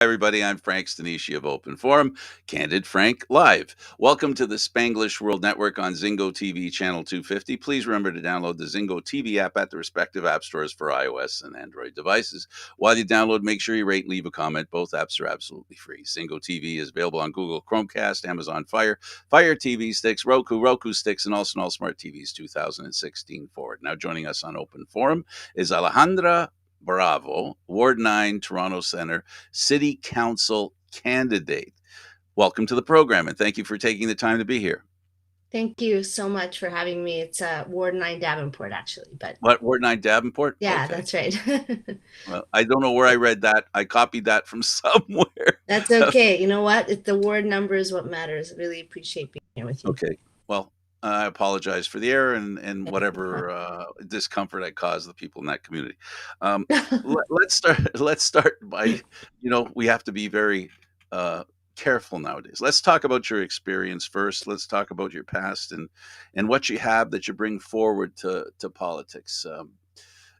Everybody, I'm Frank Stanisci of Open Forum, Candid Frank Live. Welcome to the Spanglish World Network on Zingo TV channel 250. Please remember to download the Zingo TV app at the respective app stores for iOS and Android devices. While you download, make sure you rate and leave a comment. Both apps are absolutely free. Zingo TV is available on Google Chromecast, Amazon Fire TV sticks, Roku sticks, and also on all smart TVs 2016 forward. Now joining us on Open Forum is Alejandra Bravo, Ward 9, Toronto Centre, City Council candidate. Welcome to the program, and thank you for taking the time to be here. Thank you so much for having me. It's Ward 9 Davenport, actually, but What, Ward 9 Davenport? yeah, Okay. that's right. Well, I don't know where I read that. I copied that from somewhere. That's okay. You know what? The ward number is what matters. I really appreciate being here with you. Okay. Well, I apologize for the error and whatever discomfort I caused the people in that community. Let's start. Let's start by, we have to be very careful nowadays. Let's talk about your experience first. Let's talk about your past and what you have that you bring forward to politics.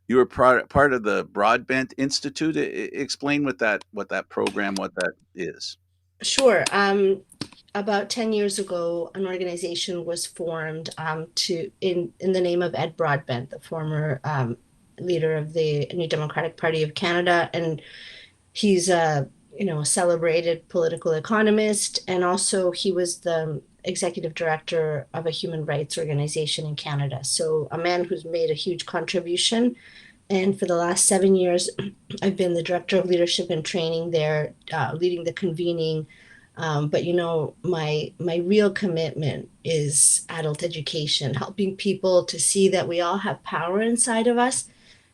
You were part of the Broadbent Institute. Explain what that program, what that is. Sure. About 10 years ago, an organization was formed in the name of Ed Broadbent, the former leader of the New Democratic Party of Canada, and he's a celebrated political economist, and also he was the executive director of a human rights organization in Canada. So a man who's made a huge contribution. And for the last 7 years, I've been the director of leadership and training there, leading the convening. But my real commitment is adult education, helping people to see that we all have power inside of us,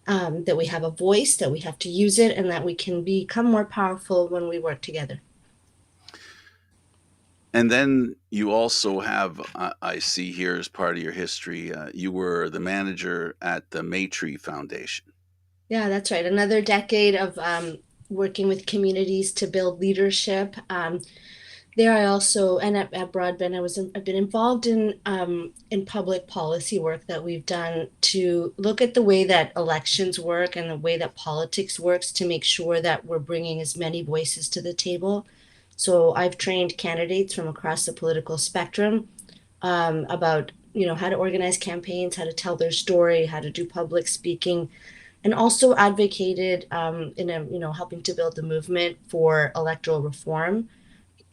that we have a voice, that we have to use it, and that we can become more powerful when we work together. And then you also have, I see here as part of your history, you were the manager at the Maytree Foundation. Yeah, that's right. Another decade of working with communities to build leadership. There, I also, and at Broadbent, I've been involved in public policy work that we've done to look at the way that elections work and the way that politics works to make sure that we're bringing as many voices to the table. So I've trained candidates from across the political spectrum about how to organize campaigns, how to tell their story, how to do public speaking, and also advocated in helping to build the movement for electoral reform.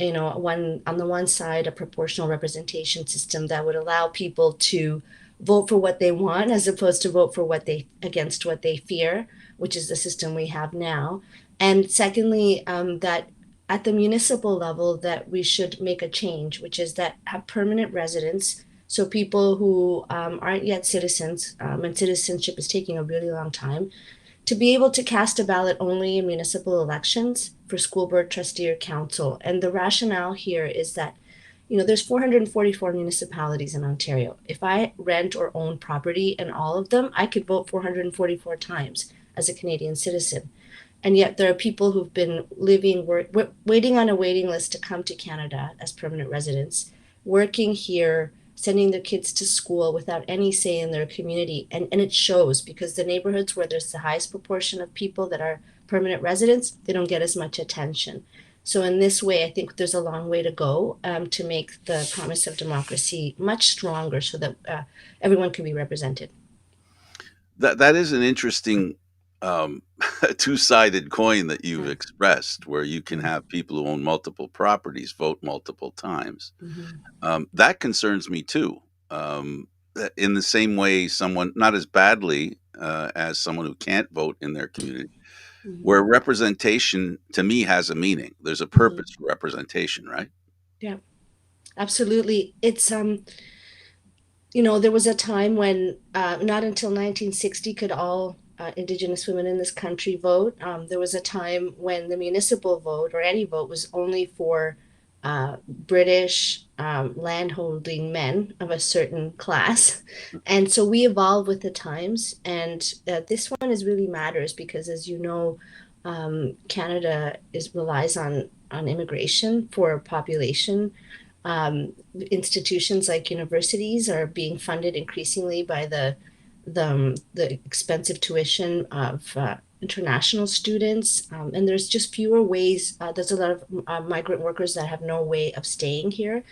On the one side, a proportional representation system that would allow people to vote for what they want as opposed to vote for against what they fear, which is the system we have now. And secondly, that at the municipal level, that we should make a change, which is that have permanent residents. So people who aren't yet citizens, and citizenship is taking a really long time, to be able to cast a ballot only in municipal elections for school board, trustee, or council. And the rationale here is that, there's 444 municipalities in Ontario. If I rent or own property in all of them, I could vote 444 times as a Canadian citizen. And yet there are people who've been waiting on a waiting list to come to Canada as permanent residents, working here, sending their kids to school without any say in their community. And it shows, because the neighborhoods where there's the highest proportion of people that are permanent residents, they don't get as much attention. So in this way, I think there's a long way to go to make the promise of democracy much stronger so that everyone can be represented. That is an interesting two-sided coin that you've expressed, where you can have people who own multiple properties vote multiple times. That concerns me too. In the same way, someone not as badly as someone who can't vote in their community, where representation to me has a meaning. There's a purpose for representation, right? Yeah, absolutely. It's there was a time when not until 1960 could all Indigenous women in this country vote. There was a time when the municipal vote or any vote was only for British landholding men of a certain class. And so we evolve with the times. And this one is really matters because, as you know, Canada relies on immigration for population. Institutions like universities are being funded increasingly by the expensive tuition of international students, and there's just fewer ways. There's a lot of migrant workers that have no way of staying here.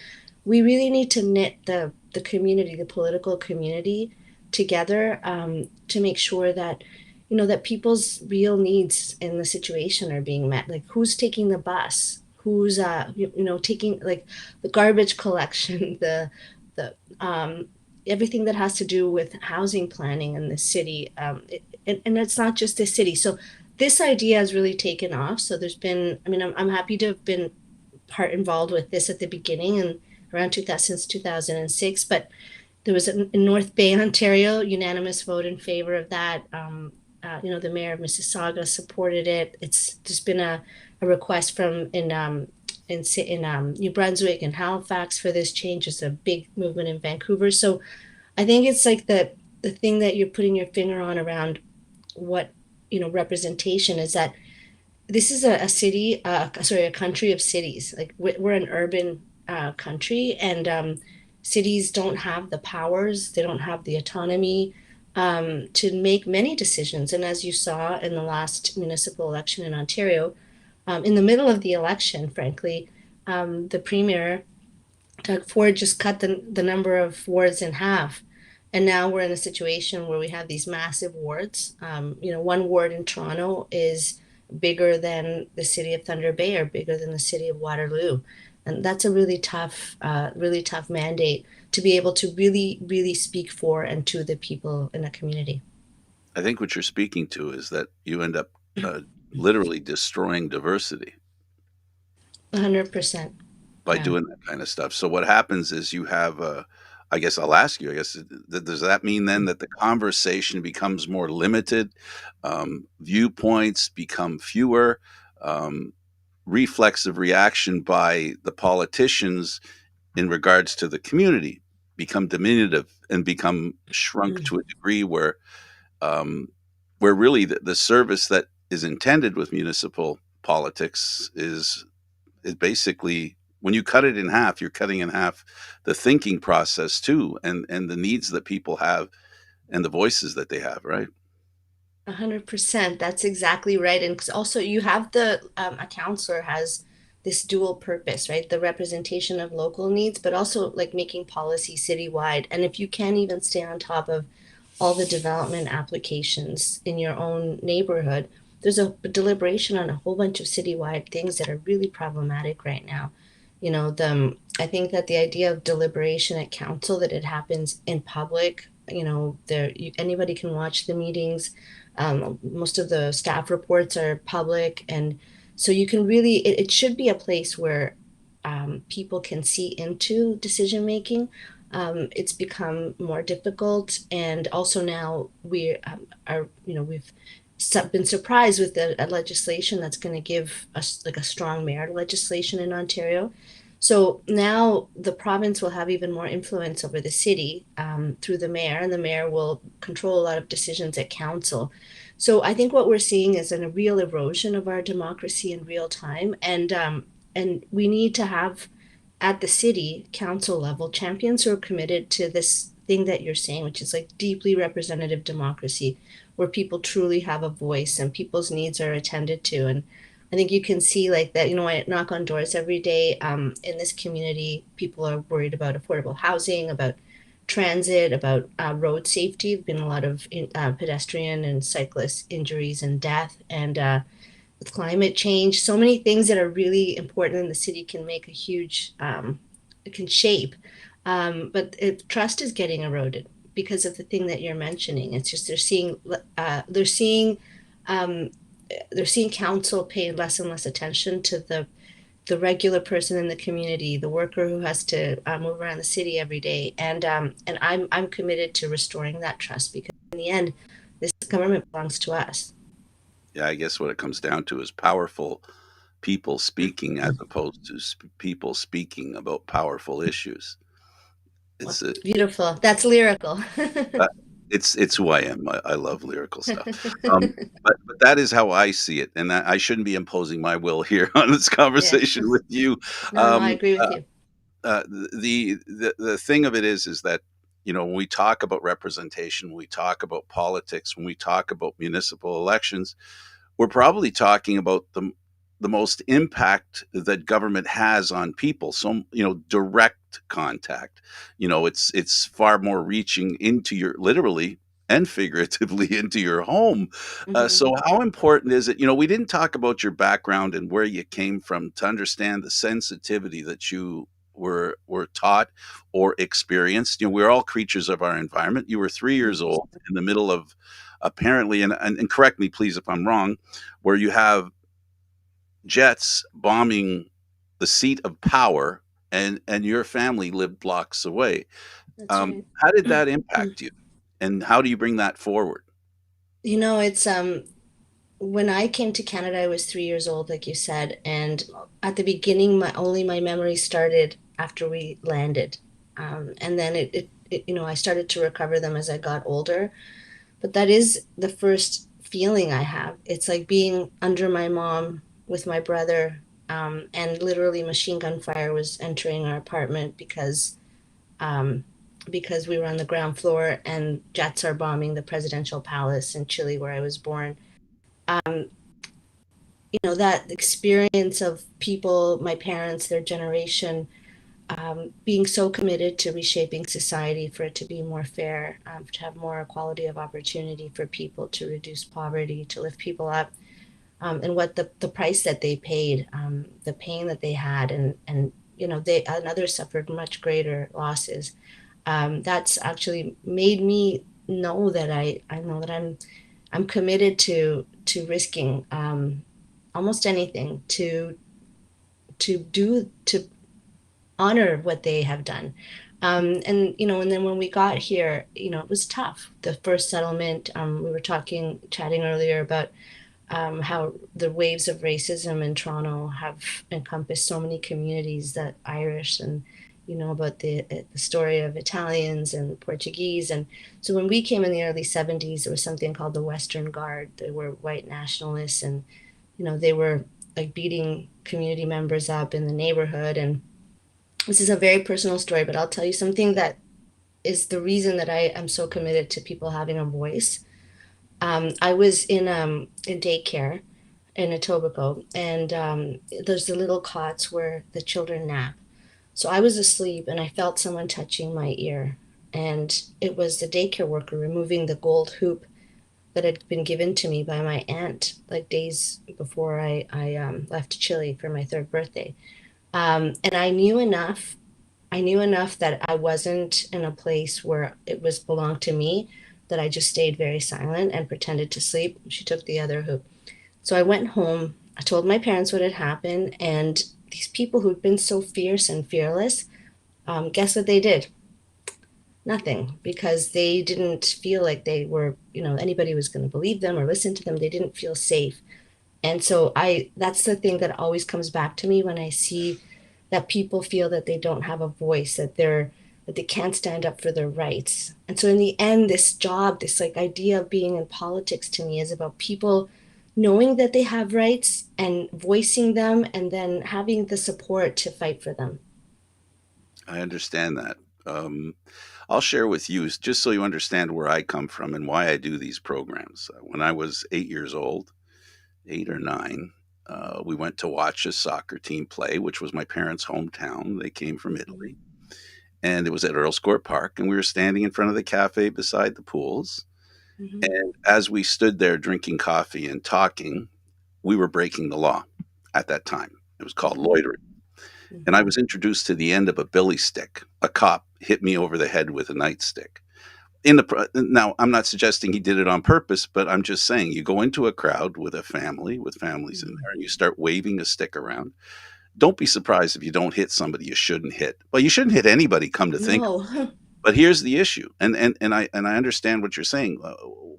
We really need to knit the community, the political community, together, to make sure that that people's real needs in the situation are being met. Like, who's taking the bus, who's taking, like, the garbage collection, the everything that has to do with housing planning in the city. And it's not just the city. So this idea has really taken off. So there's been, I mean, I'm happy to have been part involved with this at the beginning and around 2000, since 2006. But there was in North Bay, Ontario, unanimous vote in favor of that. The mayor of Mississauga supported it. It's just been a request from in New Brunswick and Halifax for this change. It's a big movement in Vancouver. So I think it's like the thing that you're putting your finger on around what representation is, that this is a country of cities. Like, we're an urban country, and cities don't have the powers, they don't have the autonomy to make many decisions. And as you saw in the last municipal election in Ontario, in the middle of the election, frankly, the premier, Doug Ford, just cut the number of wards in half. And now we're in a situation where we have these massive wards. One ward in Toronto is bigger than the city of Thunder Bay, or bigger than the city of Waterloo. And that's a really tough mandate to be able to really, really speak for and to the people in a community. I think what you're speaking to is that you end up literally destroying diversity 100%. by Yeah. doing that kind of stuff. So what happens is you have, I guess I'll ask you, I guess, does that mean then that the conversation becomes more limited, viewpoints become fewer, um, reflexive reaction by the politicians in regards to the community become diminutive and become shrunk to a degree um, where really the service that is intended with municipal politics is basically, when you cut it in half, you're cutting in half the thinking process too, and the needs that people have and the voices that they have, right? 100%. That's exactly right. And 'cause also you have a counselor has this dual purpose, right? The representation of local needs, but also like making policy citywide. And if you can't even stay on top of all the development applications in your own neighborhood, there's a deliberation on a whole bunch of citywide things that are really problematic right now. I think that the idea of deliberation at council, that it happens in public, anybody can watch the meetings. Most of the staff reports are public, and so you can really, it should be a place where people can see into decision making. It's become more difficult, and also now we we've been surprised with the legislation that's going to give us like a strong mayor legislation in Ontario. So now the province will have even more influence over the city through the mayor, and the mayor will control a lot of decisions at council. So I think what we're seeing is a real erosion of our democracy in real time, and we need to have at the city council level champions who are committed to this thing that you're saying, which is like deeply representative democracy, where people truly have a voice and people's needs are attended to. And I think you can see like that. I knock on doors every day in this community. People are worried about affordable housing, about transit, about road safety. There've been a lot of pedestrian and cyclist injuries and death, and with climate change, so many things that are really important in the city can make a huge, it can shape. But trust is getting eroded because of the thing that you're mentioning. It's just um, they're seeing council pay less and less attention to the regular person in the community, the worker who has to move around the city every day. And I'm committed to restoring that trust, because in the end, this government belongs to us. Yeah, I guess what it comes down to is powerful people speaking as opposed to people speaking about powerful issues. Well, It's a, beautiful. That's lyrical. uh, it's who I am. I love lyrical stuff. Um, but that is how I see it, and I shouldn't be imposing my will here on this Yeah. conversation with you. No, no, I Um, agree with you. the thing of it is that when we talk about representation, when we talk about politics, when we talk about municipal elections, we're probably talking about the most impact that government has on people. So, direct contact. It's far more reaching into your, literally and figuratively, into your home. Hmm. So how important is it? We didn't talk about your background and where you came from to understand the sensitivity that you were taught or experienced. We're all creatures of our environment. You were 3 years old in the middle of, apparently, and correct me please if I'm wrong, where you have jets bombing the seat of power, and your family lived blocks away. That's right. How did that impact you, and how do you bring that forward? It's when I came to Canada, I was 3 years old, like you said, and at the beginning, my memories started after we landed, and then I started to recover them as I got older. But that is the first feeling I have. It's like being under my mom with my brother, and literally machine gun fire was entering our apartment um, because we were on the ground floor and jets are bombing the presidential palace in Chile, where I was born. Um, that experience of people, my parents, their generation, being so committed to reshaping society for it to be more fair, to have more equality of opportunity for people, to reduce poverty, to lift people up, and what the price that they paid, the pain that they had, and they and others suffered much greater losses. That's actually made me know that I know that I'm committed to risking almost anything to honor what they have done. And then when we got here, it was tough. The first settlement, we were chatting earlier about how the waves of racism in Toronto have encompassed so many communities, that Irish, and about the story of Italians and Portuguese. And so when we came in the early 70s, there was something called the Western Guard. They were white nationalists, and they were like beating community members up in the neighborhood. And this is a very personal story, but I'll tell you something that is the reason that I am so committed to people having a voice. I was in daycare in Etobicoke, and there's the little cots where the children nap. So I was asleep, and I felt someone touching my ear, and it was the daycare worker removing the gold hoop that had been given to me by my aunt, like days before I left Chile for my third birthday. And I knew enough that I wasn't in a place where it was belonged to me, that I just stayed very silent and pretended to sleep. She took the other hoop. So I went home. I told my parents what had happened, and these people who'd been so fierce and fearless, guess what they did? Nothing, because they didn't feel like anybody was going to believe them or listen to them. They didn't feel safe. And so that's the thing that always comes back to me when I see that people feel that they don't have a voice, that they can't stand up for their rights. And so in the end, this job, this like idea of being in politics, to me is about people knowing that they have rights and voicing them, and then having the support to fight for them. I understand that. Um, I'll share with you, just so you understand where I come from and why I do these programs. When I was 8 years old, 8 or 9, we went to watch a soccer team play, which was my parents' hometown. They came from Mhm. Italy, and it was at Earls Court Park, and we were standing in front of the cafe beside the pools. Mhm. And as we stood there drinking coffee and talking, we were breaking the law at that time. It was called Mhm. loitering. And I Mhm. was introduced to the end of a billy stick. A cop hit me over the head with a nightstick. Now, I'm not suggesting he did it on purpose, but I'm just saying, you go into a crowd with a family, with families in Mhm. there, and you start waving a stick around. Don't be surprised if you don't hit somebody you shouldn't hit. Well, you shouldn't hit anybody, come to think. No. But here's the issue, and I understand what you're saying.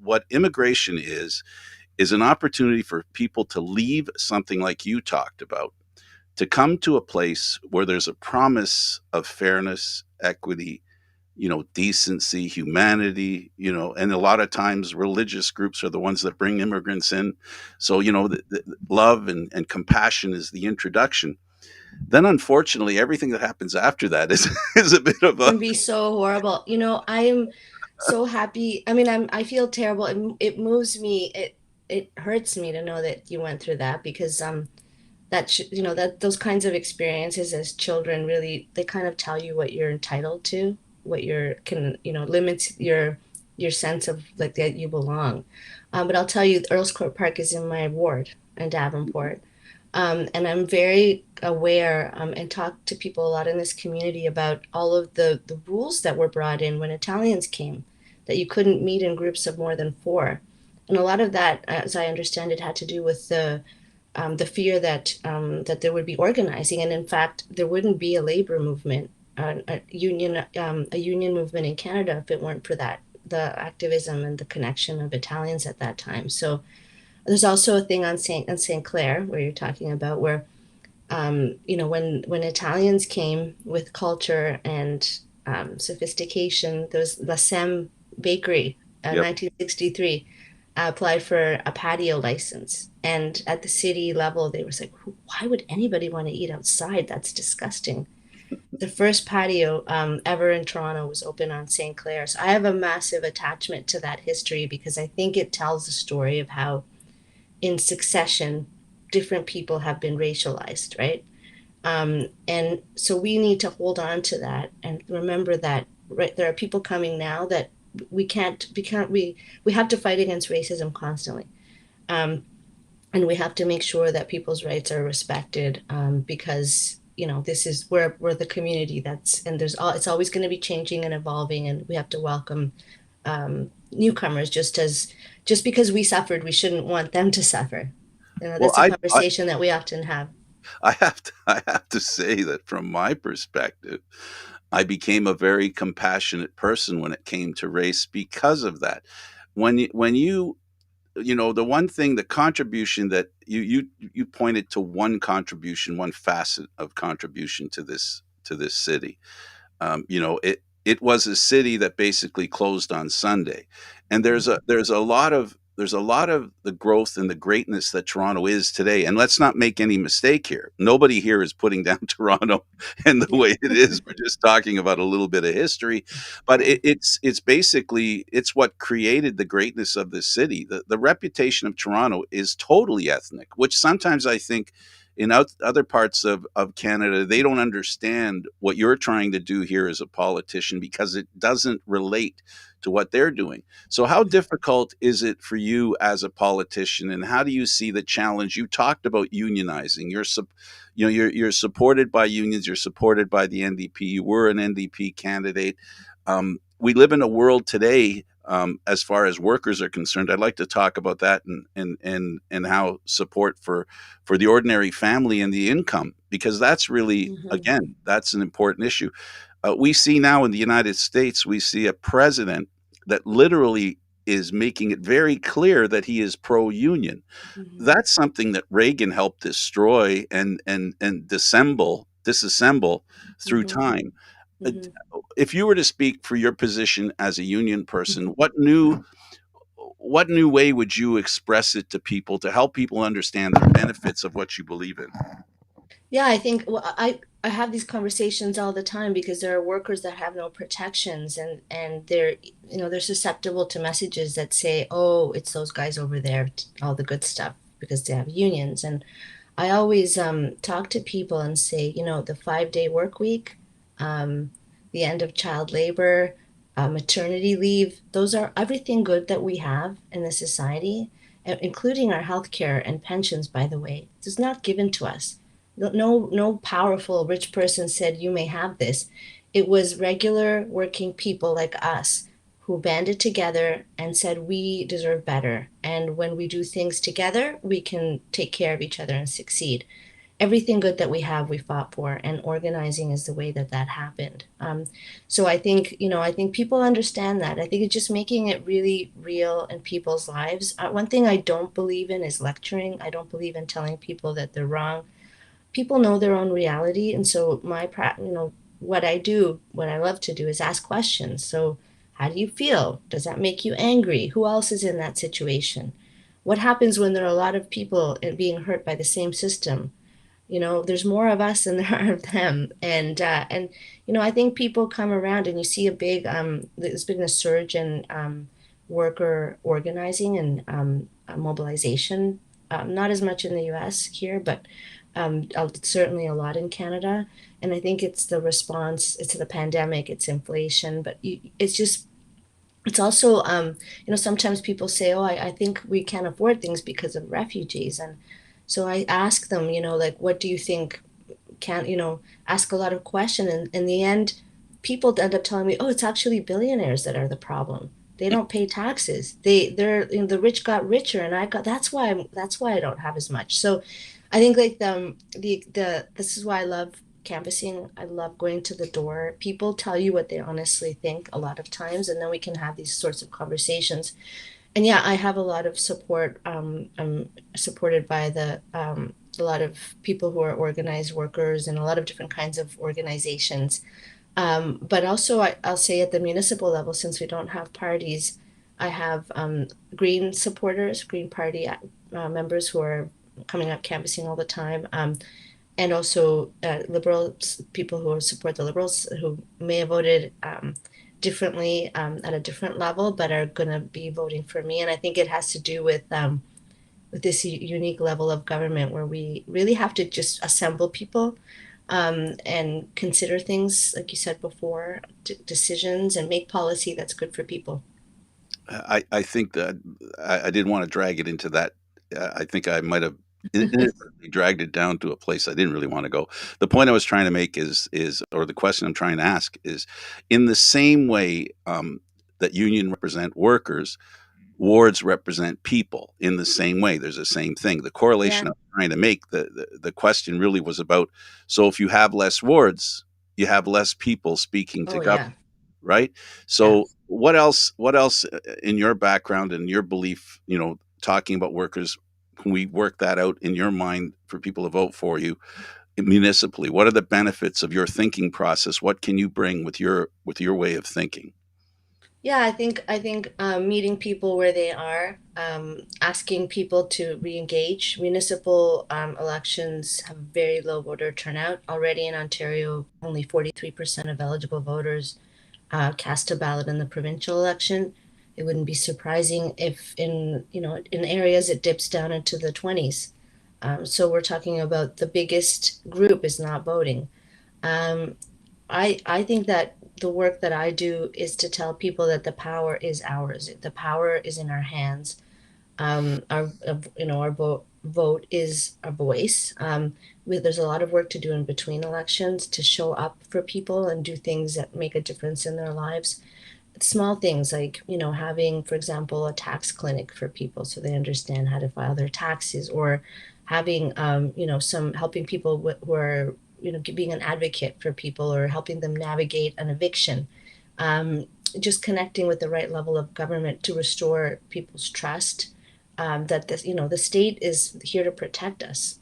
What immigration is an opportunity for people to leave something like you talked about, to come to a place where there's a promise of fairness, equity, decency, humanity, and a lot of times religious groups are the ones that bring immigrants in. So, the love and compassion is the introduction. then unfortunately everything that happens after that is is a bit of a Can be so horrible. I am so happy. I mean, I feel terrible. It moves me. It hurts me to know that you went through that because that those kinds of experiences as children really they kind of tell you what you're entitled to, what you're can limits your sense of like that you belong. But I'll tell you, Earls Court Park is in my ward in Davenport. And I'm very aware and talk to people a lot in this community about all of the rules that were brought in when Italians came, that you couldn't meet in groups of more than four. And a lot of that, as I understand it, had to do with the fear that there would be organizing, and in fact, there wouldn't be a labor movement, a union movement in Canada if it weren't for that, the activism and the connection of Italians at that time. So there's also a thing on St. Clair where you're talking about where when Italians came with culture and sophistication, there was La Sem Bakery, yep. 1963, applied for a patio license, and at the city level, they were like, "Why would anybody want to eat outside? That's disgusting." The first patio ever in Toronto was open on St. Clair, so I have a massive attachment to that history because I think it tells the story of how in succession, different people have been racialized, right? And so we need to hold on to that and remember that right, there are people coming now that we have to fight against racism constantly, um, and we have to make sure that people's rights are respected because this is we're the community that's and it's always going to be changing and evolving, and we have to welcome newcomers just because we suffered, we shouldn't want them to suffer. Well, That's a conversation that we often have. I have to say that from my perspective, I became a very compassionate person when it came to race because of that. When the one thing, the contribution that you pointed to, one contribution, one facet of contribution to this city. It was a city that basically closed on Sunday, and there's a lot of the growth and the greatness that Toronto is today. And let's not make any mistake here. Nobody here is putting down Toronto and the Yeah. way it is. We're just talking about a little bit of history, but Yeah. it's basically it's what created the greatness of this city. The reputation of Toronto is totally ethnic, which sometimes I think in other parts of Canada, they don't understand what you're trying to do here as a politician because it doesn't relate to what they're doing. So, how difficult is it for you as a politician, and how do you see the challenge? You talked about unionizing. You're supported by unions. You're supported by the NDP. You were an NDP candidate. We live in a world today, as far as workers are concerned. I'd like to talk about that and how support for the ordinary family and the income, because that's really, Mhm. again, that's an important issue. We see now in the United States, we see a president that literally is making it very clear that he is pro-union. Mhm. That's something that Reagan helped destroy and disassemble through Mhm. time. Uh, Mhm. If you were to speak for your position as a union person, Mhm. what new way would you express it to people to help people understand the benefits of what you believe in? Yeah, I think I have these conversations all the time because there are workers that have no protections, and they're susceptible to messages that say, "Oh, it's those guys over there, all the good stuff," because they have unions. And I always talk to people and say, the 5-day work week, the end of child labor, maternity leave, those are everything good that we have in the society, including our health care and pensions, by the way. It's not given to us. No powerful rich person said you may have this. It was regular working people like us who banded together and said we deserve better. And when we do things together, we can take care of each other and succeed. Everything good that we have, we fought for, and organizing is the way that that happened. So I think people understand that. I think it's just making it really real in people's lives. One thing I don't believe in is lecturing. I don't believe in telling people that they're wrong. People know their own reality, and so what I do, what I love to do is ask questions. So how do you feel? Does that make you angry? Who else is in that situation? What happens when there are a lot of people being hurt by the same system? There's more of us than there are of them. And I think people come around and you see there's been a surge in worker organizing and mobilization. Not as much in the US here, but certainly a lot in Canada. And I think it's the response, it's the pandemic, it's inflation, but it's also, sometimes people say, oh, I think we can't afford things because of refugees. And so I ask them, like, what do you think? Can't, ask a lot of questions. And in the end, people end up telling me, oh, it's actually billionaires that are the problem. They don't pay taxes. The rich got richer, and that's why I don't have as much. So I think like this is why I love canvassing. I love going to the door. People tell you what they honestly think a lot of times, and then we can have these sorts of conversations. And yeah, I have a lot of support. I'm supported by a lot of people who are organized workers and a lot of different kinds of organizations. But also, I'll say at the municipal level, since we don't have parties, I have Green supporters, Green Party members who are coming up canvassing all the time, and also Liberals, people who support the Liberals who may have voted differently at a different level, but are going to be voting for me. And I think it has to do with this unique level of government where we really have to just assemble people and consider things, like you said before, decisions and make policy that's good for people. I think that I didn't want to drag it into that. I think I might have inadvertently dragged it down to a place I didn't really want to go. The point I was trying to make is, or the question I'm trying to ask is, in the same way that union represent workers, wards represent people in the same way. There's the same thing. The correlation Yeah. I'm trying to make, the question really was about, so if you have less wards, you have less people speaking to Oh, government, yeah. right? Yeah. So what else in your background and your belief, talking about workers, can we work that out in your mind for people to vote for you municipally? What are the benefits of your thinking process? What can you bring with your way of thinking? Yeah, I think meeting people where they are, asking people to re-engage. Municipal elections have very low voter turnout. Already in Ontario, only 43% of eligible voters cast a ballot in the provincial election. It wouldn't be surprising if in areas it dips down into the 20s. So we're talking about the biggest group is not voting. Um, I think that the work that I do is to tell people that the power is ours. The power is in our hands. Our vote is our voice. There's a lot of work to do in between elections to show up for people and do things that make a difference in their lives. Small things like, having, for example, a tax clinic for people so they understand how to file their taxes, or having, some helping people who are, being an advocate for people or helping them navigate an eviction. Um, just connecting with the right level of government to restore people's trust that the state is here to protect us.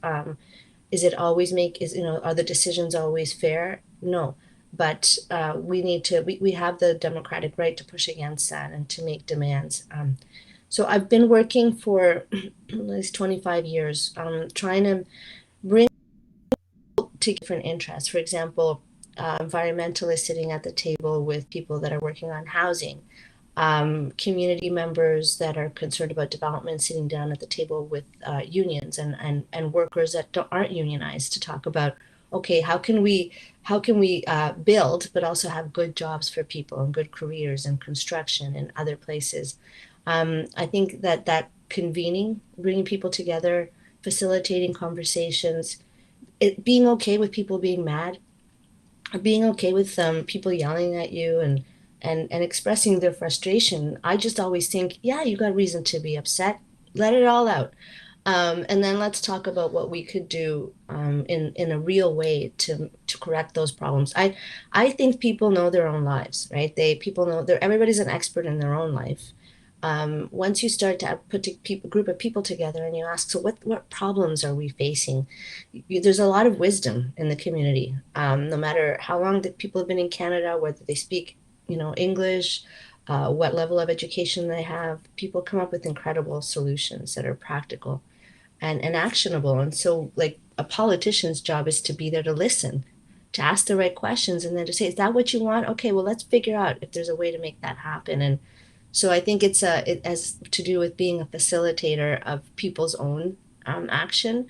Is it always are the decisions always fair? No. But we have the democratic right to push against that and to make demands. So I've been working for at least 25 years, trying to bring to different interests. For example, environmentalists sitting at the table with people that are working on housing, community members that are concerned about development sitting down at the table with unions and workers that aren't unionized to talk about, okay, how can we build but also have good jobs for people and good careers and construction and other places. I think that convening, bringing people together, facilitating conversations, being okay with people being mad, being okay with people yelling at you and expressing their frustration. I just always think, yeah, you got reason to be upset. Let it all out. And then let's talk about what we could do in a real way to correct those problems. I think people know their own lives, right? People know everybody's an expert in their own life. Once you start to put a group of people together and you ask, so what problems are we facing? There's a lot of wisdom in the community. No matter how long that people have been in Canada, whether they speak, English, what level of education they have, people come up with incredible solutions that are practical and actionable. And so, like, a politician's job is to be there to listen, to ask the right questions, and then to say, is that what you want? Okay, well, let's figure out if there's a way to make that happen. And so I think it has to do with being a facilitator of people's own action.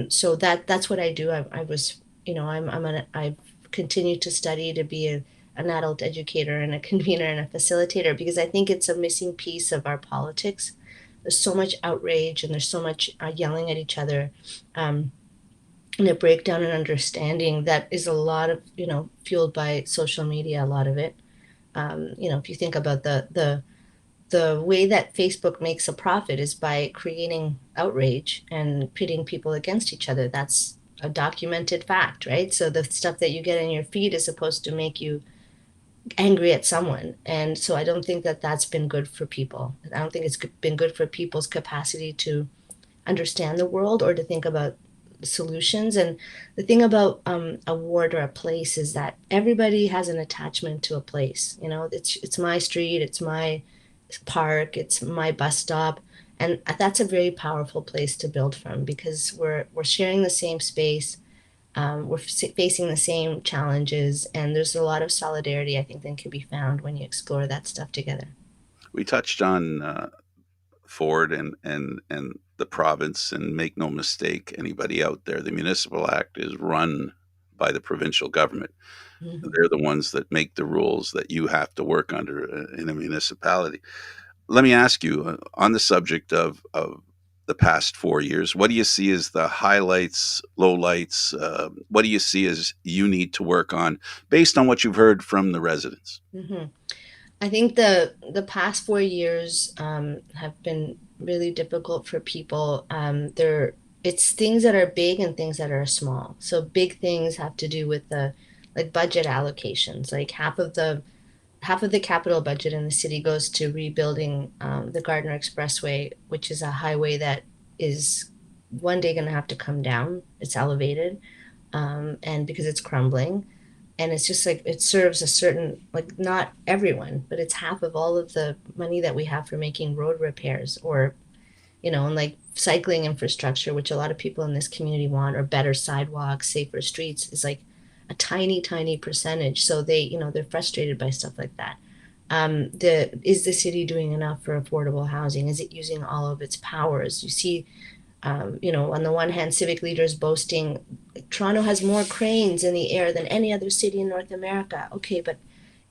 So that's what I do. I was, I've continued to study to be an adult educator and a convener and a facilitator, because I think it's a missing piece of our politics. There's so much outrage and there's so much yelling at each other, um, and a breakdown in understanding that is a lot of, fueled by social media, a lot of it. If you think about the way that Facebook makes a profit is by creating outrage and pitting people against each other. That's a documented fact, right? So the stuff that you get in your feed is supposed to make you angry at someone. And so I don't think that that's been good for people. I don't think it's been good for people's capacity to understand the world or to think about solutions. And the thing about a ward or a place is that everybody has an attachment to a place. It's my street, it's my park, it's my bus stop, and that's a very powerful place to build from, because we're sharing the same space, we're facing the same challenges, and there's a lot of solidarity I think that can be found when you explore that stuff together. We touched on Ford and the province, and make no mistake, anybody out there, the Municipal Act is run by the provincial government. Mm-hmm. They're the ones that make the rules that you have to work under in a municipality. Let me ask you, on the subject of the past 4 years, what do you see as the highlights, lowlights? What do you see as you need to work on based on what you've heard from the residents? Mm-hmm. I think the past 4 years have been really difficult for people. It's things that are big and things that are small. So big things have to do with the like budget allocations. Like half of the capital budget in the city goes to rebuilding the Gardner Expressway, which is a highway that is one day going to have to come down. It's elevated, and because it's crumbling, and it's just like it serves a certain, like, not everyone, but it's half of all of the money that we have for making road repairs, or and like cycling infrastructure, which a lot of people in this community want, or better sidewalks, safer streets, is like a tiny, tiny percentage. So they're frustrated by stuff like that. Is the city doing enough for affordable housing? Is it using all of its powers? You see, on the one hand, civic leaders boasting Toronto has more cranes in the air than any other city in North America. Okay, but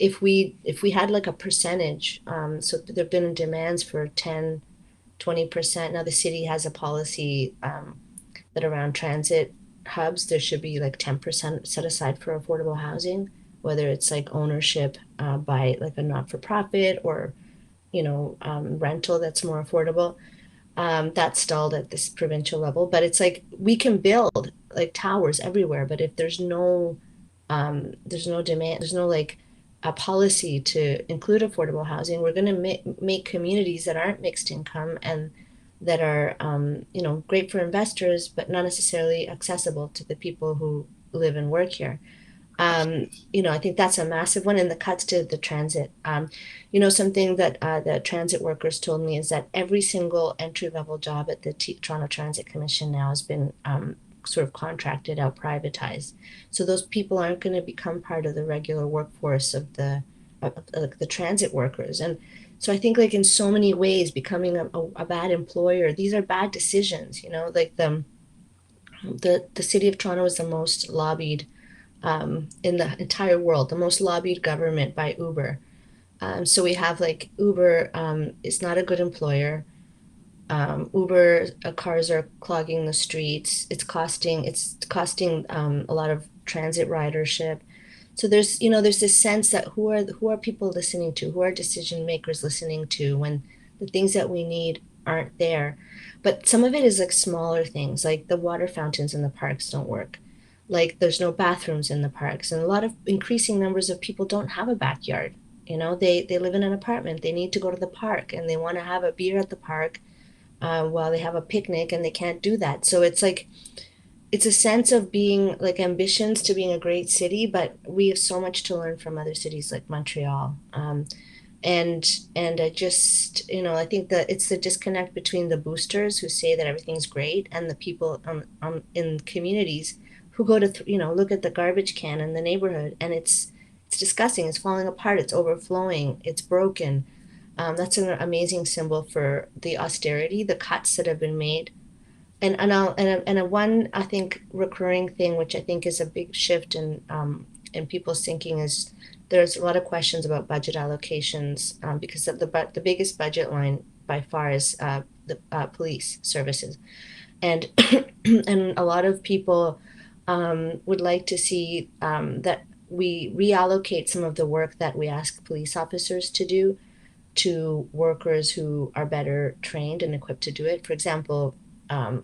if we had like a percentage, so there've been demands for 10-20%. Now the city has a policy that around transit hubs there should be like 10% set aside for affordable housing, whether it's like ownership by like a not-for-profit, or rental that's more affordable. That stalled at this provincial level, but it's like we can build like towers everywhere, but if there's no demand, there's no like a policy to include affordable housing, we're going to make communities that aren't mixed income and that are great for investors but not necessarily accessible to the people who live and work here. I think that's a massive one. And the cuts to the transit. Something that the transit workers told me is that every single entry level job at the Toronto Transit Commission now has been sort of contracted out, privatized. So those people aren't going to become part of the regular workforce of the transit workers. And so I think, like, in so many ways, becoming a bad employer, these are bad decisions. Like the city of Toronto is the most lobbied in the entire world, the most lobbied government by Uber. So we have like Uber is not a good employer. Uber cars are clogging the streets. It's costing a lot of transit ridership. So there's this sense that who are people listening to? Who are decision makers listening to when the things that we need aren't there? But some of it is like smaller things, like the water fountains in the parks don't work. Like there's no bathrooms in the parks, and a lot of increasing numbers of people don't have a backyard. They live in an apartment. They need to go to the park, and they want to have a beer at the park while they have a picnic, and they can't do that. So it's like it's a sense of being like ambitions to being a great city, but we have so much to learn from other cities like Montreal. And I just, I think that it's the disconnect between the boosters who say that everything's great and the people in communities who go to look at the garbage can in the neighborhood, and it's disgusting. It's falling apart. It's overflowing. It's broken. That's an amazing symbol for the austerity, the cuts that have been made. And a one, I think, recurring thing, which I think is a big shift in people's thinking, is there's a lot of questions about budget allocations, because the biggest budget line by far is the police services, and and a lot of people would like to see that we reallocate some of the work that we ask police officers to do to workers who are better trained and equipped to do it. For example,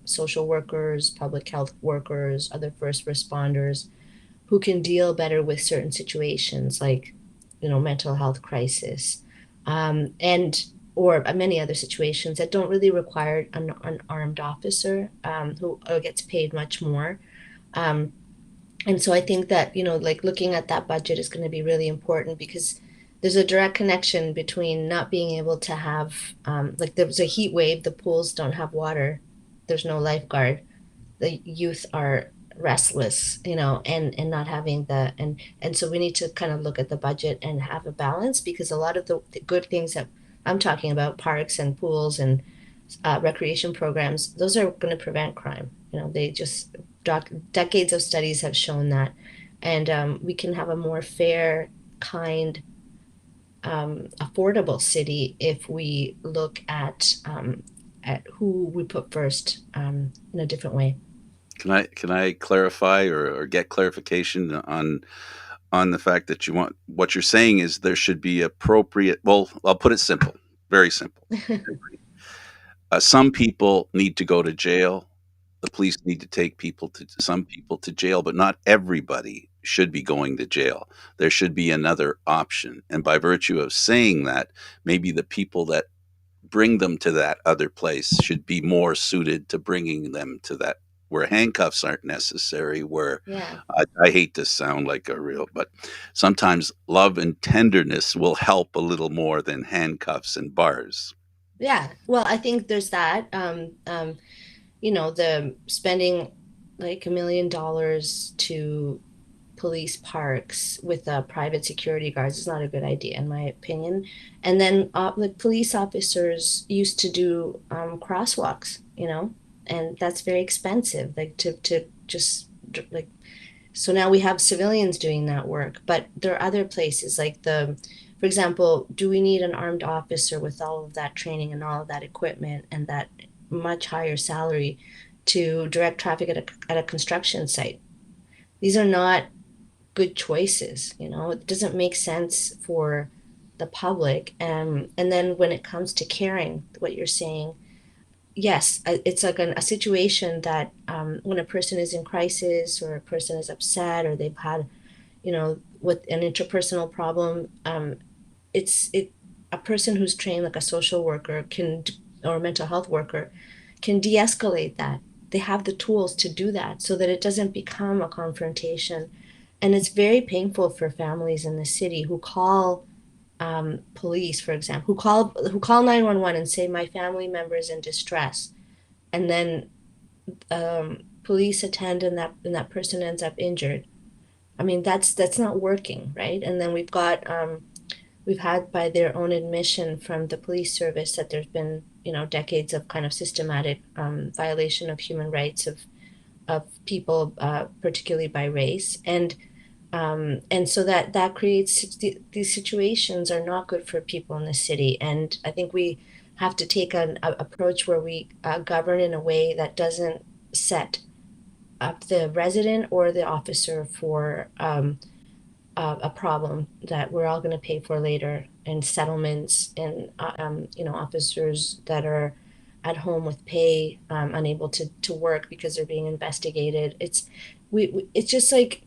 social workers, public health workers, other first responders who can deal better with certain situations like, mental health crisis, and or many other situations that don't really require an armed officer, who gets paid much more. Um, and so I think that, like looking at that budget is going to be really important because there's a direct connection between not being able to have, like there's a heat wave, the pools don't have water, there's no lifeguard, the youth are restless, and not having and so we need to kind of look at the budget and have a balance, because a lot of the good things that I'm talking about, parks and pools and recreation programs, those are going to prevent crime. They just decades of studies have shown that, and we can have a more fair, kind, affordable city if we look at who we put first, in a different way. Can I clarify or get clarification on the fact that you want what you're saying is there should be appropriate. Well, I'll put it simple, very simple. Some people need to go to jail. The police need to take some people to jail, but not everybody should be going to jail. There should be another option. And by virtue of saying that, maybe the people that bring them to that other place should be more suited to bringing them to that where handcuffs aren't necessary, where Yeah. I hate to sound like a real, but sometimes love and tenderness will help a little more than handcuffs and bars. Yeah. Well, I think there's that. The spending like $1 million to police parks with private security guards is not a good idea, in my opinion. And then, like, police officers used to do crosswalks, and that's very expensive. Like to just like so now we have civilians doing that work, but there are other places like for example, do we need an armed officer with all of that training and all of that equipment and that much higher salary to direct traffic at a construction site? These are not good choices. It doesn't make sense for the public. And then when it comes to caring, what you're saying, yes, it's like a situation that, when a person is in crisis or a person is upset or they've had, with an interpersonal problem, it a person who's trained like a social worker can, or a mental health worker, can de-escalate that. They have the tools to do that so that it doesn't become a confrontation. And it's very painful for families in the city who call police, for example, who call 911 and say my family member is in distress, and then police attend and that person ends up injured. I mean, that's not working, right? And then we've had, by their own admission from the police service, that there's been, decades of kind of systematic violation of human rights of people, particularly by race, and so that creates these situations are not good for people in the city. And I think we have to take an approach where we govern in a way that doesn't set up the resident or the officer for a problem that we're all going to pay for later, and settlements, and officers that are at home with pay, unable to work because they're being investigated. It's just like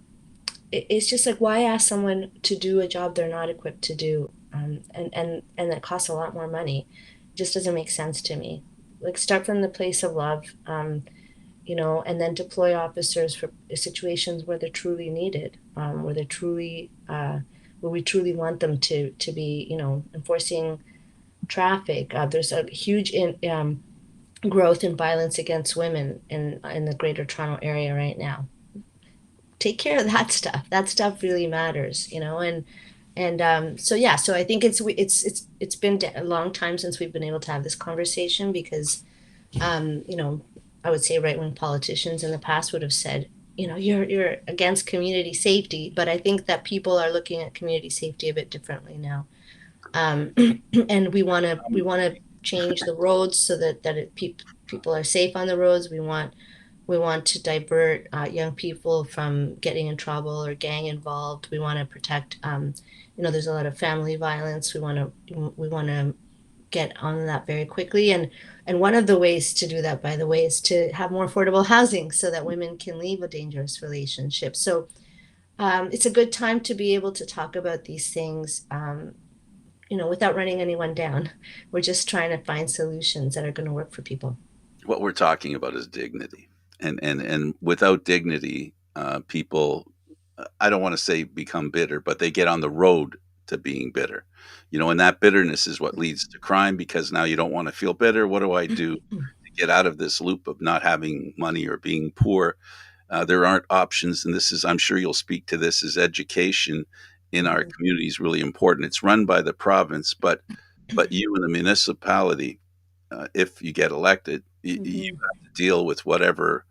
why ask someone to do a job they're not equipped to do, and that costs a lot more money. It just doesn't make sense to me. Like, start from the place of love, and then deploy officers for situations where they're truly needed, where they're truly where we truly want them to be, enforcing traffic. There's a huge growth in violence against women in the Greater Toronto area right now. Take care of that stuff. That stuff really matters, so yeah, so I think it's been a long time since we've been able to have this conversation because, um, you know, I would say right wing politicians in the past would have said, you're against community safety, but I think that people are looking at community safety a bit differently now, um, and we want to change the roads so that people are safe on the roads. We want to divert young people from getting in trouble or gang involved. We want to protect. There's a lot of family violence. We want to get on that very quickly. And one of the ways to do that, by the way, is to have more affordable housing so that women can leave a dangerous relationship. So it's a good time to be able to talk about these things. Without running anyone down. We're just trying to find solutions that are going to work for people. What we're talking about is dignity, and without dignity, people, I don't want to say become bitter, but they get on the road to being bitter, and that bitterness is what leads to crime, because now you don't want to feel bitter. What do I do to get out of this loop of not having money or being poor? There aren't options, and this is, I'm sure you'll speak to this, is education in our community is really important. It's run by the province, but you in the municipality, if you get elected, you Mm-hmm. have to deal with whatever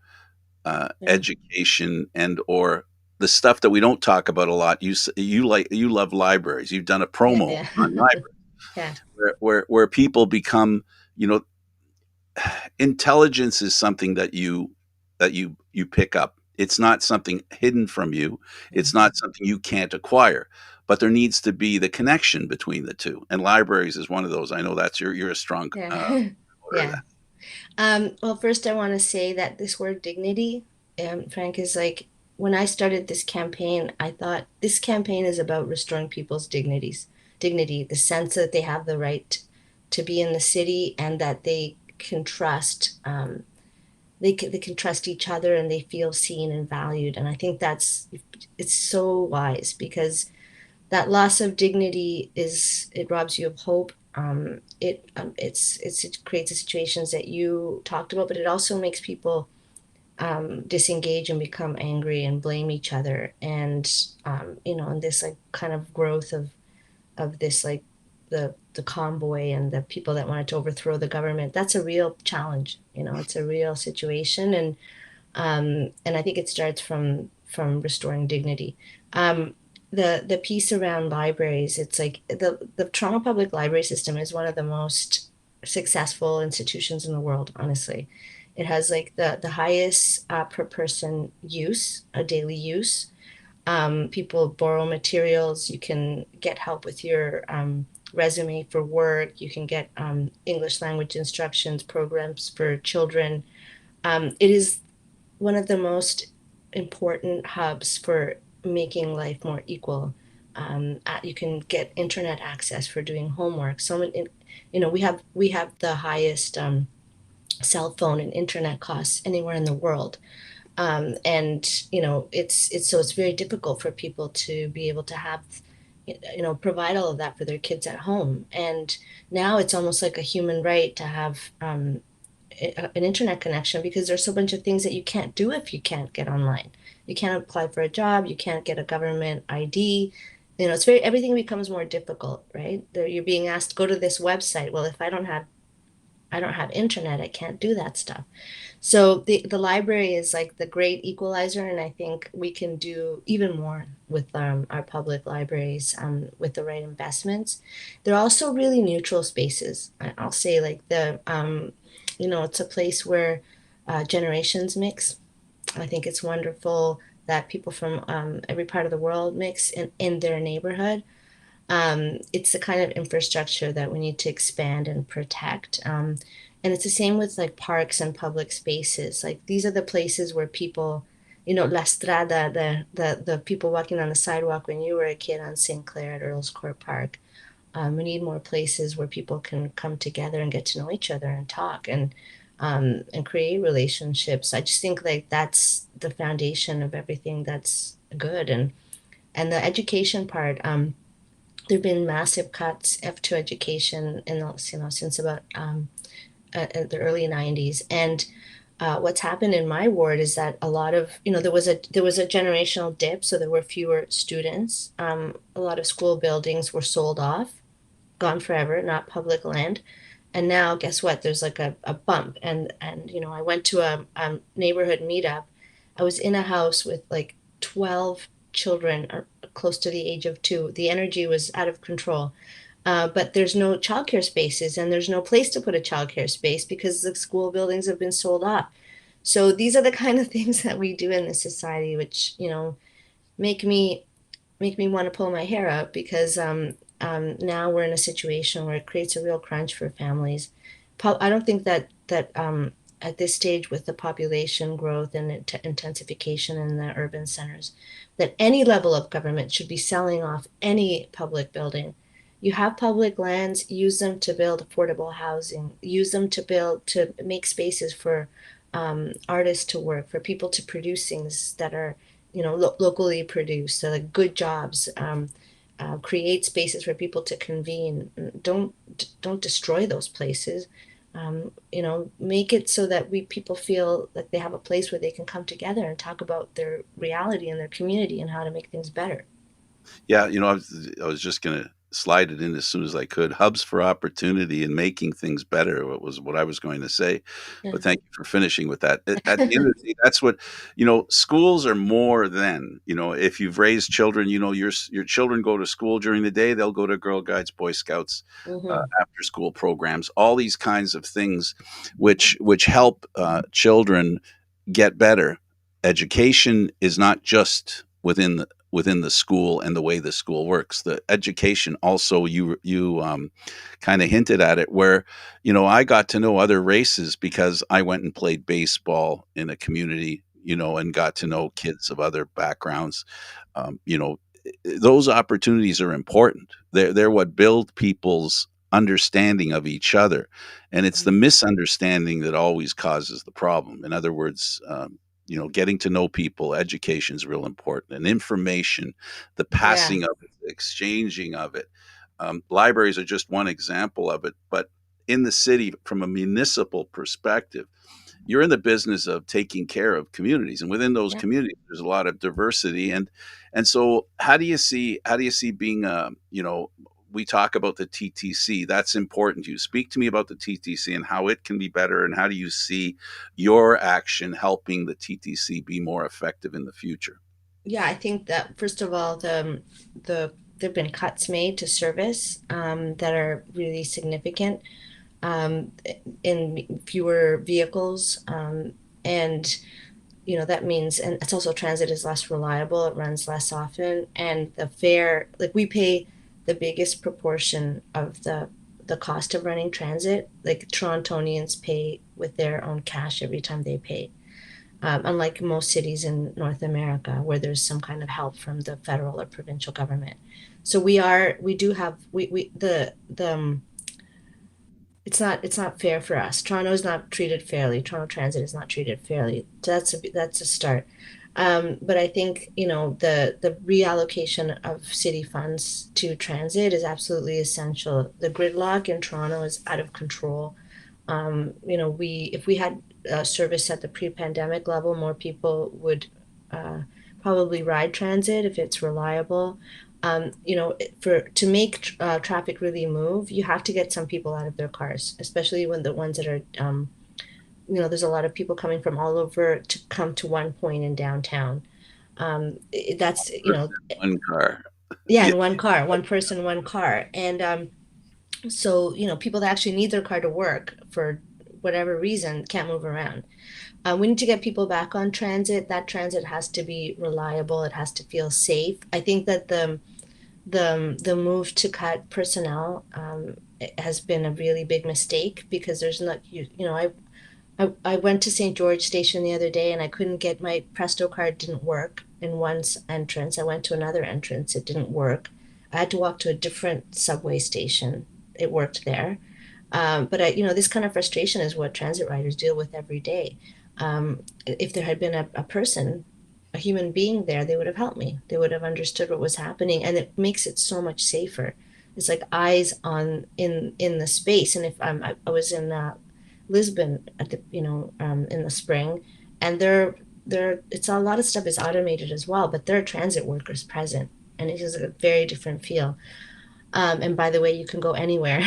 Yeah. education and or the stuff that we don't talk about a lot. You love libraries. You've done a Yeah. promo Yeah. on libraries Yeah. where people become, you know, intelligence is something that you pick up. It's not something hidden from you. It's Mm-hmm. not something you can't acquire. But there needs to be the connection between the two, and libraries is one of those. I know that's you're a strong Yeah. promoter of Yeah. that. Well, first, I want to say that this word dignity, Frank, is like when I started this campaign, I thought this campaign is about restoring people's dignity, the sense that they have the right to be in the city and that they can trust. They can trust each other and they feel seen and valued. And I think it's so wise because that loss of dignity it robs you of hope. It creates the situations that you talked about, but it also makes people disengage and become angry and blame each other. And this like kind of growth of this like the convoy and the people that wanted to overthrow the government. That's a real challenge. It's a real situation, and I think it starts from restoring dignity. The piece around libraries, it's like the Toronto Public Library system is one of the most successful institutions in the world. Honestly, it has like the highest per person use, a daily use. People borrow materials. You can get help with your resume for work. You can get English language instructions programs for children. It is one of the most important hubs for making life more equal. You can get internet access for doing homework. We have the highest cell phone and internet costs anywhere in the world, and it's very difficult for people to be able to have provide all of that for their kids at home. And now it's almost like a human right to have an internet connection because there's so bunch of things that you can't do if you can't get online. You can't apply for a job, you can't get a government ID. Everything becomes more difficult, right? You're being asked to go to this website. Well, if I don't have internet, I can't do that stuff. So the library is like the great equalizer, and I think we can do even more with our public libraries with the right investments. They're also really neutral spaces. I'll say like it's a place where generations mix. I think it's wonderful that people from every part of the world mix in their neighborhood. It's the kind of infrastructure that we need to expand and protect. And it's the same with like parks and public spaces. Like these are the places where people, La Strada, the people walking on the sidewalk when you were a kid on St. Clair at Earls Court Park. We need more places where people can come together and get to know each other and talk and create relationships. I just think like that's the foundation of everything that's good. And the education part. There've been massive cuts to education in the, since about the early 90s. And what's happened in my ward is that a lot of, there was a generational dip, so there were fewer students. A lot of school buildings were sold off, gone forever, not public land. And now guess what, there's like a bump. And I went to a neighborhood meetup. I was in a house with like 12 children, or close to the age of 2. The energy was out of control. But there's no childcare spaces, and there's no place to put a childcare space because the school buildings have been sold off. So these are the kind of things that we do in this society, which make me make me want to pull my hair out, because now we're in a situation where it creates a real crunch for families. I don't think that at this stage, with the population growth and intensification in the urban centers, that any level of government should be selling off any public building. You have public lands, use them to build affordable housing, use them to make spaces for artists to work, for people to produce things that are locally produced, so like good jobs. Create spaces for people to convene. Don't destroy those places. Make it so that people feel like they have a place where they can come together and talk about their reality and their community and how to make things better. Yeah, I was just gonna slide it in as soon as I could. Hubs for opportunity and making things better, what I was going to say. Yeah. But thank you for finishing with that. At the end of the day, that's what schools are more than, if you've raised children, your children go to school during the day, they'll go to Girl Guides, Boy Scouts, Hmm. after school programs, all these kinds of things which help children get better. Education is not just within the school and the way the school works. The education also, you kind of hinted at it, where I got to know other races because I went and played baseball in a community, and got to know kids of other backgrounds. Um, you know, those opportunities are important. They're what build people's understanding of each other, and it's the misunderstanding that always causes the problem. In other words, getting to know people, education is real important, and information, the Yeah. passing of it, the exchanging of it. Libraries are just one example of it, but in the city, from a municipal perspective, you're in the business of taking care of communities, and within those Yeah. communities there's a lot of diversity. And so how do you see being we talk about the TTC, that's important to you. Speak to me about the TTC and how it can be better, and how do you see your action helping the TTC be more effective in the future? Yeah, I think that first of all, the there've been cuts made to service that are really significant, um, in fewer vehicles, and that means, and it's also, transit is less reliable, it runs less often, and the fare, like, we pay the biggest proportion of the cost of running transit. Like, Torontonians pay with their own cash every time they pay, unlike most cities in North America where there's some kind of help from the federal or provincial government. So we do have, the it's not fair for us. Toronto is not treated fairly. Toronto Transit is not treated fairly. So that's a start. But I think the reallocation of city funds to transit is absolutely essential. The gridlock in Toronto is out of control. We if we had service at the pre-pandemic level, more people would uh, probably ride transit if it's reliable. For to make traffic really move, you have to get some people out of their cars, especially when the ones that are, there's a lot of people coming from all over to come to one point in downtown. That's, Person, one car. yeah, Yeah. in one car, one person, one car. And so, people that actually need their car to work for whatever reason can't move around. We need to get people back on transit. That transit has to be reliable. It has to feel safe. I think that the move to cut personnel has been a really big mistake, because there's not, I went to St. George Station the other day, and I couldn't get my Presto card, didn't work in one entrance. I went to another entrance, it didn't work. I had to walk to a different subway station. It worked there. But this kind of frustration is what transit riders deal with every day. If there had been a person a human being there, they would have helped me. They would have understood what was happening, and it makes it so much safer. It's like eyes on in the space. And if I was in Lisbon at the in the spring, and there it's a lot of stuff is automated as well, but there are transit workers present, and it is a very different feel. And by the way, you can go anywhere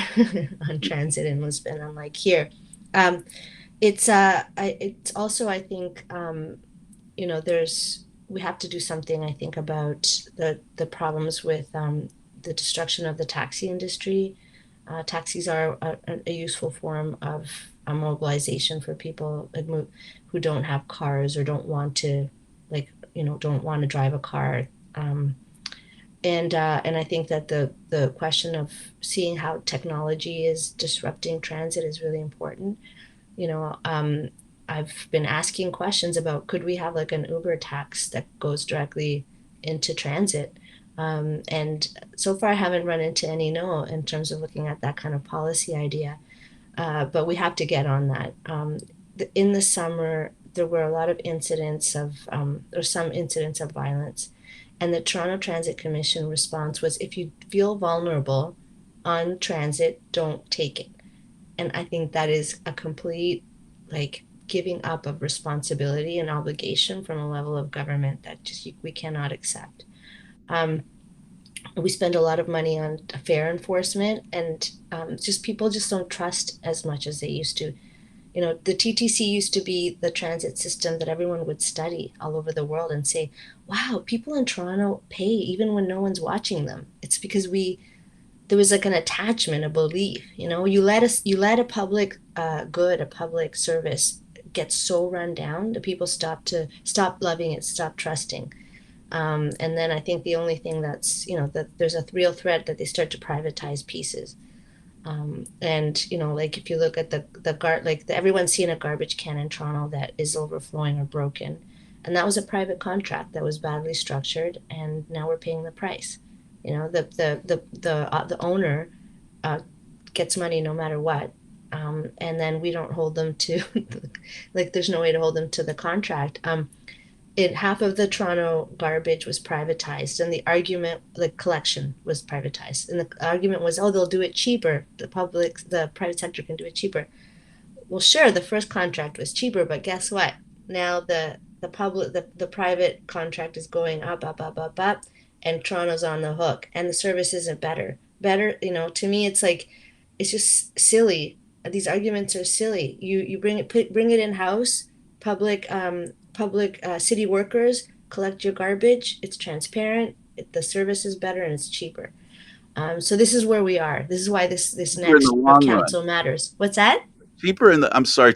on transit in Lisbon, unlike here. Um, it's also, I think, there's we have to do something, I think, about the problems with the destruction of the taxi industry. Taxis are a useful form of mobilization for people who don't have cars or don't want to, like, don't want to drive a car. Um, and I think that the question of seeing how technology is disrupting transit is really important. You know, I've been asking questions about, could we have like an Uber tax that goes directly into transit? And so far, I haven't run into any no in terms of looking at that kind of policy idea. But we have to get on that. In the summer, there were a lot of incidents or some incidents of violence. And the Toronto Transit Commission response was, if you feel vulnerable on transit, don't take it. And I think that is a complete, like, giving up of responsibility and obligation from a level of government that just we cannot accept. Um, we spend a lot of money on fare enforcement, and just people just don't trust as much as they used to. The TTC used to be the transit system that everyone would study all over the world and say, wow, people in Toronto pay even when no one's watching them. It's because there was like an attachment, a belief. You let a public good, a public service get so run down that people stop loving it, stop trusting. And then I think the only thing that's, that there's a real threat that they start to privatize pieces. And like, if you look at everyone's seen a garbage can in Toronto that is overflowing or broken, and that was a private contract that was badly structured, and now we're paying the price. The owner uh, gets money no matter what, and then we don't hold them to like, there's no way to hold them to the contract. Half of the Toronto garbage was privatized, and the argument, like, collection was privatized, and the argument was, oh, they'll do it cheaper. The private sector can do it cheaper. Well, sure, the first contract was cheaper, but guess what? Now the private contract is going up, up, up, up, up, and Toronto's on the hook, and the service isn't better. Better, to me, it's like, it's just silly. These arguments are silly. You bring it in house. Public city workers collect your garbage. It's transparent. The service is better, and it's cheaper. So this is where we are. This is why this Cheaper in the next long run. council matters. What's that? I'm sorry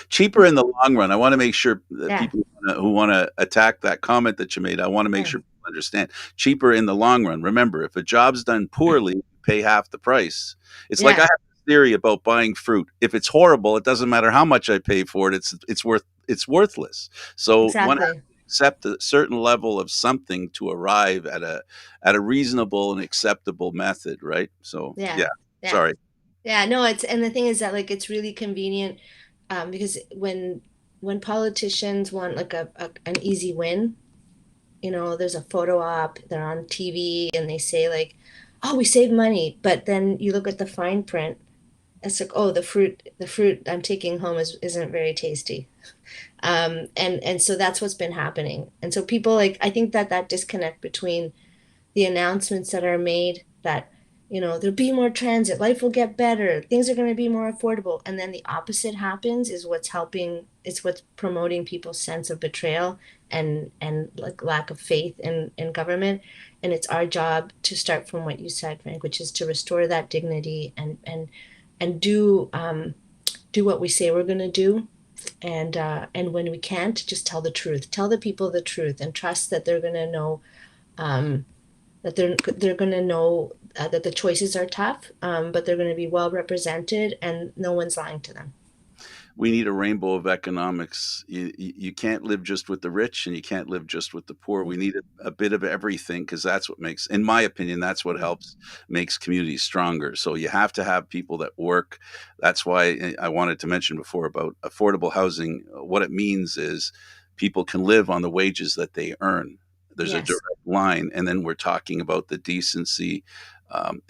cheaper in the long run. I want to make sure that Yeah, people who want to attack that comment that you made, I want to make yeah, sure people understand cheaper in the long run. Remember, if a job's done poorly, you pay half the price. It's like I yeah, have this theory about buying fruit. If it's horrible, it doesn't matter how much I pay for it. It's worthless. So one has exactly. to accept a certain level of something to arrive at a reasonable and acceptable method, right? So Yeah, yeah, yeah, sorry. yeah. No, and the thing is that, like, it's really convenient, because when politicians want, like, an easy win, there's a photo op, they're on TV, and they say, like, oh, we save money, but then you look at the fine print. It's like, oh, the fruit I'm taking home isn't very tasty. And so that's what's been happening. And so people, like, I think that disconnect between the announcements that are made that, there'll be more transit, life will get better, things are going to be more affordable, and then the opposite happens, is what's promoting people's sense of betrayal and like lack of faith in government. And it's our job to start from what you said, Frank, which is to restore that dignity, and do what we say we're going to do. And when we can't, just tell the truth, tell the people the truth, and trust that they're going to know, um, they're going to know that the choices are tough, but they're going to be well represented, and no one's lying to them. We need a rainbow of economics. You can't live just with the rich, and you can't live just with the poor. We need a bit of everything, because that's what makes, in my opinion, that's what helps makes communities stronger. So you have to have people that work. That's why I wanted to mention before about affordable housing. What it means is people can live on the wages that they earn. There's a Yes. direct line. And then we're talking about the decency,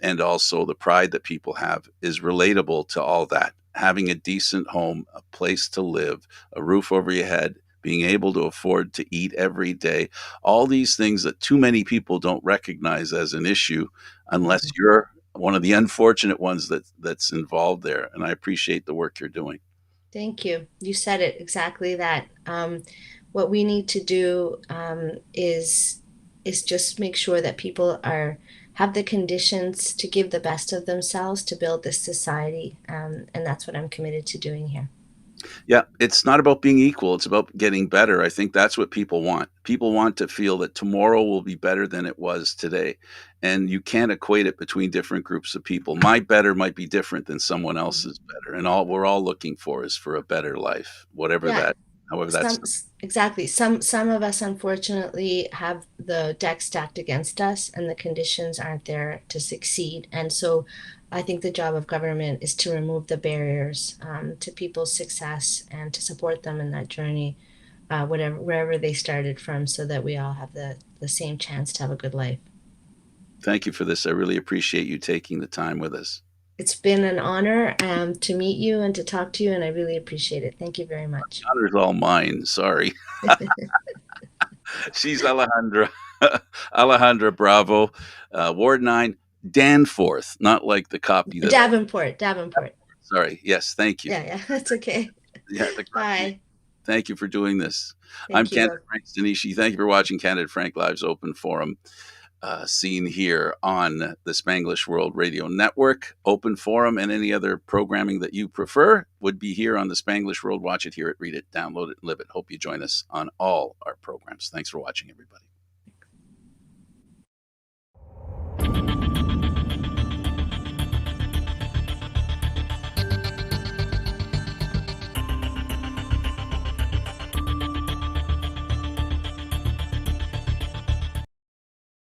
and also the pride that people have is relatable to all that. Having a decent home, a place to live, a roof over your head, being able to afford to eat every day, all these things that too many people don't recognize as an issue unless Mhm. you're one of the unfortunate ones that's involved there. And I appreciate the work you're doing. Thank you. You said it exactly that. What we need to do is just make sure that people are have the conditions to give the best of themselves to build this society, and that's what I'm committed to doing here. Yeah, it's not about being equal, it's about getting better. I think that's what people want. People want to feel that tomorrow will be better than it was today, and you can't equate it between different groups of people. My better might be different than someone else's better, and all we're all looking for is for a better life, whatever Yeah, that however that's. exactly. Some of us unfortunately have the deck stacked against us, and the conditions aren't there to succeed. And so, I think the job of government is to remove the barriers to people's success and to support them in that journey, whatever wherever they started from, so that we all have the same chance to have a good life. Thank you for this. I really appreciate you taking the time with us. It's been an honor to meet you and to talk to you, and I really appreciate it. Thank you very much. Honor's all mine, sorry. She's Alejandra. Alejandra Bravo, Ward 9, Danforth, not like the copy that I. Davenport, Davenport. Sorry. Yes, thank you. Yeah, yeah, that's okay. Yeah, the correct name. Bye. Thank you for doing this. I'm Thank Candid you. Frank Stanisci. Thank you for watching Candid Frank Live's Open Forum, seen here on the Spanglish World Radio Network. Open Forum and any other programming that you prefer would be here on the Spanglish World. Watch it, hear it, read it, download it, live it. Hope you join us on all our programs. Thanks for watching, everybody.